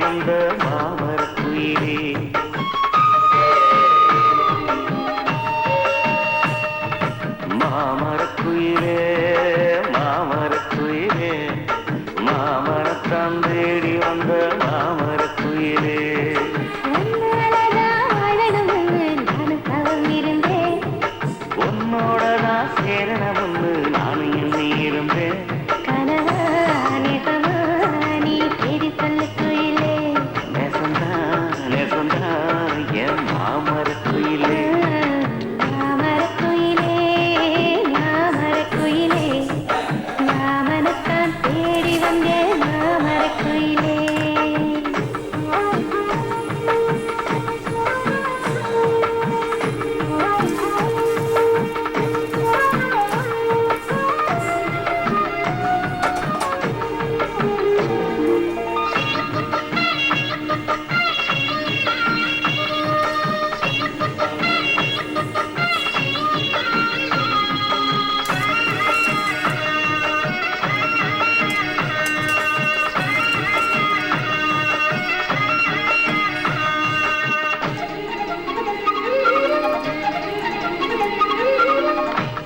வந்த மாமரக் குயிலே மாமரக் குயிலே மாமரக் குயிலே மாமரத்தான் தேடி வந்த மாமரக் குயிலே உன்னோட நான் சேரணும்னு நானும் எண்ணி இருந்தேன் என் மாமரக் குயிலே தேடி வந்தேன் மாமரக் குயிலே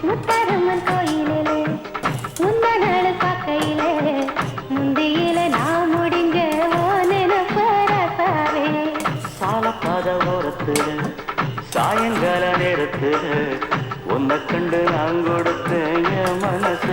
முத்தாரம்மன் கோயிலே முந்தநாள் பார்க்கையிலே முந்தியில நான் முடிஞ்ச நினைப்பே சாலப்பாத ஓரத்துல சாயங்கால நேரத்துல உன்னை கண்டு நான் கொடுத்த என் மனச